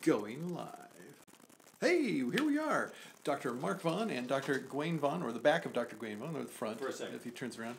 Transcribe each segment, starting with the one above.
Going live. Hey, here we are. Dr. Mark Vaughan and Dr. Gawayne Vaughan, or the back of Dr. Gawayne Vaughan, or the front. For a second. If he turns around.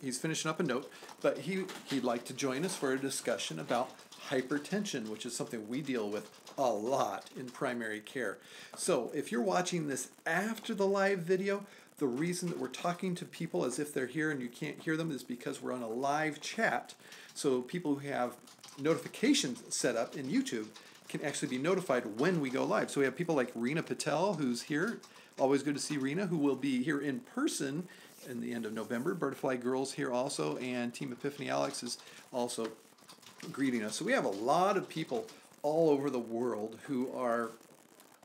He's finishing up a note, but he'd like to join us for a discussion about hypertension, which is something we deal with a lot in primary care. So if you're watching this after the live video, the reason that we're talking to people as if they're here and you can't hear them is because we're on a live chat. So people who have notifications set up in YouTube can actually be notified when we go live. So we have people like Reena Patel, who's here. Always good to see Reena, who will be here in person in the end of November. Butterfly Girls here also, and Team Epiphany Alex is also greeting us. So we have a lot of people all over the world who are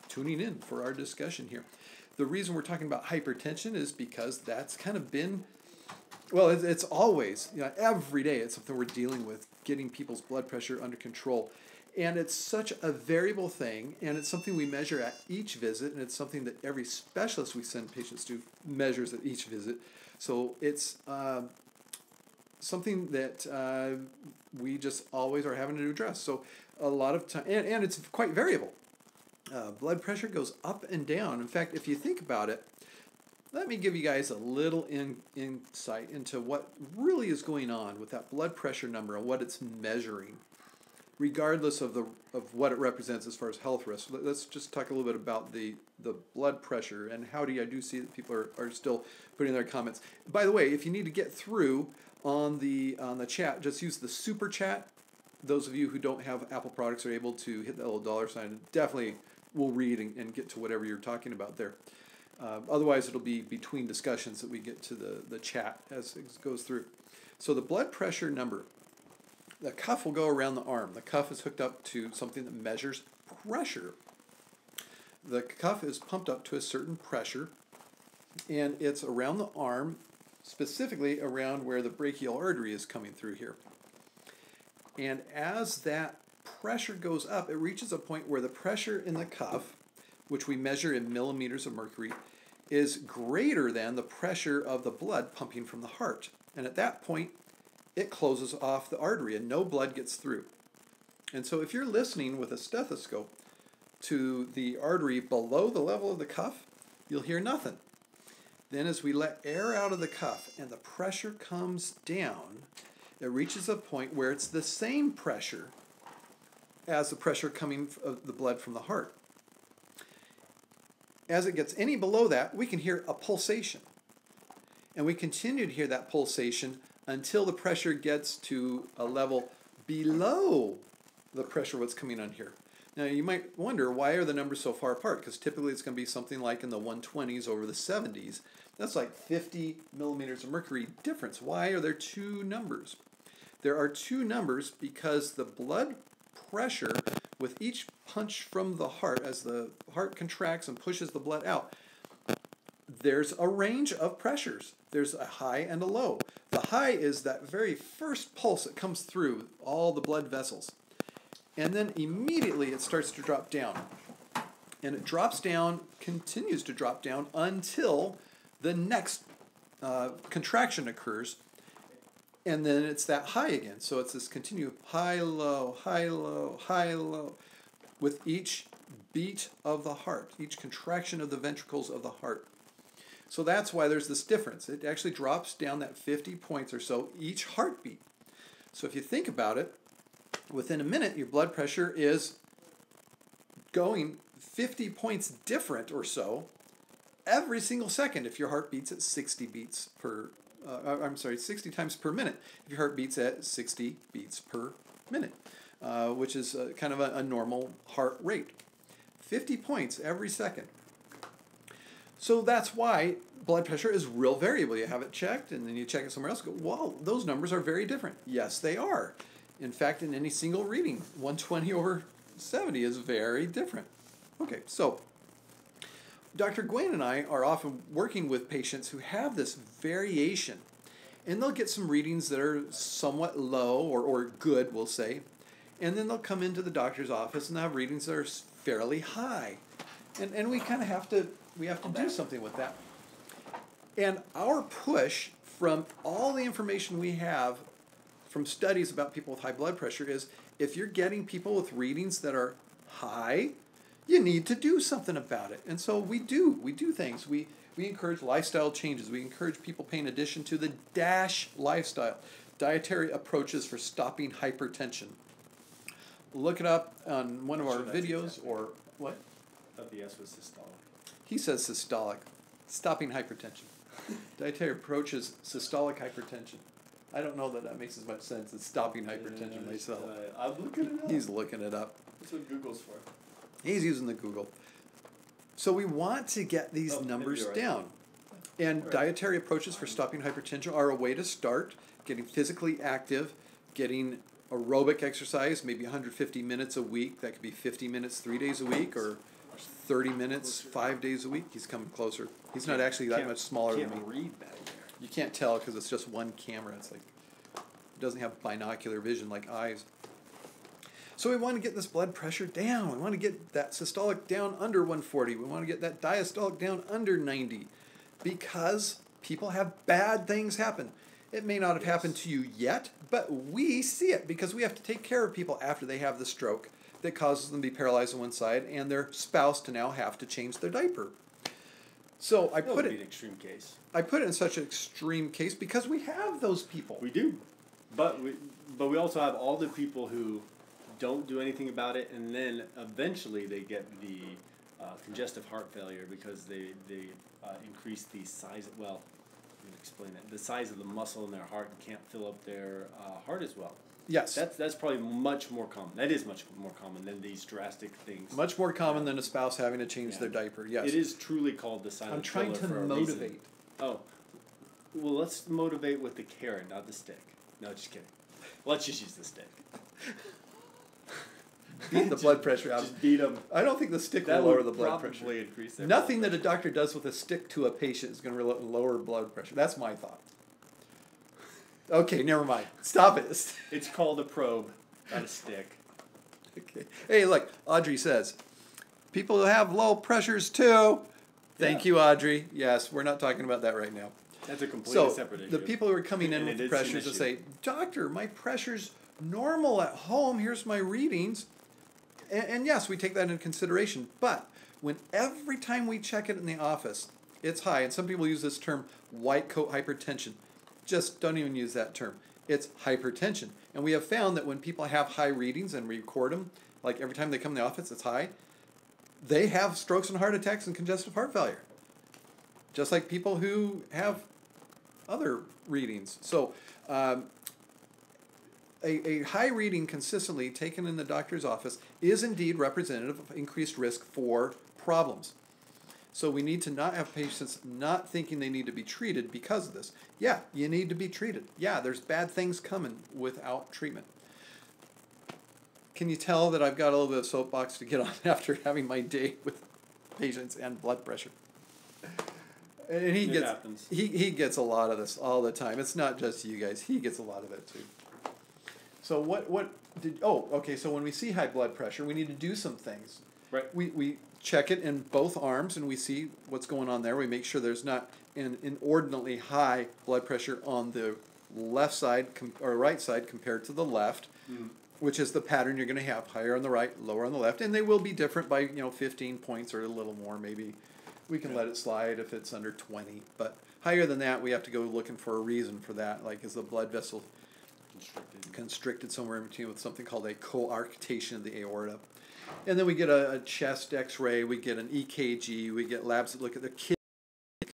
tuning in for our discussion here. The reason we're talking about hypertension is because that's kind of been, well, it's always, every day it's something we're dealing with, getting people's blood pressure under control. And it's such a variable thing, and it's something we measure at each visit, and it's something that every specialist we send patients to measures at each visit. So it's something that we just always are having to address. So a lot of time, and it's quite variable. Blood pressure goes up and down. In fact, if you think about it, let me give you guys a little insight into what really is going on with that blood pressure number and what it's measuring, regardless of what it represents as far as health risk. Let's just talk a little bit about the blood pressure and how I do see that people are still putting their comments. By the way, if you need to get through on the chat, just use the super chat. Those of you who don't have Apple products are able to hit that little dollar sign. Definitely will read and get to whatever you're talking about there. Otherwise, it'll be between discussions that we get to the chat as it goes through. So the blood pressure number. The cuff will go around the arm. The cuff is hooked up to something that measures pressure. The cuff is pumped up to a certain pressure, and it's around the arm, specifically around where the brachial artery is coming through here. And as that pressure goes up, it reaches a point where the pressure in the cuff, which we measure in millimeters of mercury, is greater than the pressure of the blood pumping from the heart. And at that point, it closes off the artery and no blood gets through. And so if you're listening with a stethoscope to the artery below the level of the cuff, you'll hear nothing. Then as we let air out of the cuff and the pressure comes down, it reaches a point where it's the same pressure as the pressure coming of the blood from the heart. As it gets any below that, we can hear a pulsation. And we continue to hear that pulsation until the pressure gets to a level below the pressure what's coming on here. Now you might wonder, why are the numbers so far apart? Because typically it's going to be something like in the 120s over the 70s. That's like 50 millimeters of mercury difference. Why are there two numbers? There are two numbers because the blood pressure with each punch from the heart, as the heart contracts and pushes the blood out, there's a range of pressures. There's a high and a low. The high is that very first pulse that comes through all the blood vessels. And then immediately it starts to drop down. And it drops down, continues to drop down until the next contraction occurs. And then it's that high again. So it's this continued high, low, high, low, high, low, with each beat of the heart, each contraction of the ventricles of the heart. So that's why there's this difference. It actually drops down that 50 points or so each heartbeat. So if you think about it, within a minute, your blood pressure is going 50 points different or so every single second if your heart beats at 60 beats per 60 times per minute if your heart beats at 60 beats per minute, which is kind of a normal heart rate. 50 points every second. So that's why blood pressure is real variable. You have it checked, and then you check it somewhere else. Go, whoa, those numbers are very different. Yes, they are. In fact, in any single reading, 120 over 70 is very different. Okay, so Dr. Gawayne and I are often working with patients who have this variation, and they'll get some readings that are somewhat low or good, we'll say, and then they'll come into the doctor's office and have readings that are fairly high, and we kind of have to do something with that. And our push from all the information we have from studies about people with high blood pressure is if you're getting people with readings that are high, you need to do something about it. And so we do things. We encourage lifestyle changes. We encourage people paying attention to the DASH lifestyle, dietary approaches for stopping hypertension. Look it up on one of our videos or what? I thought the S was systolic. He says systolic, stopping hypertension. Dietary approaches systolic hypertension. I don't know that makes as much sense as stopping hypertension myself. I'm looking it up. He's looking it up. That's what Google's for. He's using the Google. So we want to get these numbers right. down. And dietary approaches for stopping hypertension are a way to start getting physically active, getting aerobic exercise, maybe 150 minutes a week. That could be 50 minutes 3 days a week or 30 minutes 5 days a week. He's coming closer. He's not actually that much smaller than me. Can't read back there. You can't tell because it's just one camera. It's like, it doesn't have binocular vision like eyes. So we want to get this blood pressure down. We want to get that systolic down under 140. We want to get that diastolic down under 90 because people have bad things happen. It may not have happened to you yet, but we see it because we have to take care of people after they have the stroke that causes them to be paralyzed on one side and their spouse to now have to change their diaper. So I put it an extreme case. I put it in such an extreme case because we have those people. We do, but we also have all the people who don't do anything about it, and then eventually they get the congestive heart failure because they increase the size. Well, let me explain that. The size of the muscle in their heart and can't fill up their heart as well. Yes. That's probably much more common. That is much more common than these drastic things. Much more common than a spouse having to change their diaper, yes. It is truly called the silent I'm trying to killer for a motivate. reason. Oh. Well, let's motivate with the carrot, not the stick. No, just kidding. Let's just use the stick. Beat the blood pressure out. Just beat them. I don't think the stick will lower the blood pressure. Increase their Nothing blood that a doctor does with a stick to a patient is going to lower blood pressure. That's my thought. Okay, never mind. Stop it. It's called a probe, not a stick. Okay. Hey, look, Audrey says, people who have low pressures too. Thank you, Audrey. Yes, we're not talking about that right now. That's a completely So separate issue. the people who are coming in with the pressures will say, doctor, my pressure's normal at home. Here's my readings. And yes, we take that into consideration. But when every time we check it in the office, it's high. And some people use this term, white coat hypertension. Just don't even use that term. It's hypertension. And we have found that when people have high readings and we record them, like every time they come in the office, it's high, they have strokes and heart attacks and congestive heart failure. Just like people who have other readings. So a high reading consistently taken in the doctor's office is indeed representative of increased risk for problems. So we need to not have patients not thinking they need to be treated because of this. Yeah, you need to be treated. Yeah, there's bad things coming without treatment. Can you tell that I've got a little bit of soapbox to get on after having my day with patients and blood pressure? And he gets a lot of this all the time. It's not just you guys. He gets a lot of it too. So so when we see high blood pressure, we need to do some things. Right. We check it in both arms and we see what's going on there. We make sure there's not an inordinately high blood pressure on the left side or right side compared to the left, which is the pattern you're going to have, higher on the right, lower on the left, and they will be different by 15 points or a little more maybe. We can let it slide if it's under 20, but higher than that we have to go looking for a reason for that, like is the blood vessel constricted somewhere in between with something called a coarctation of the aorta. And then we get a chest x-ray, we get an EKG, we get labs that look at the kidney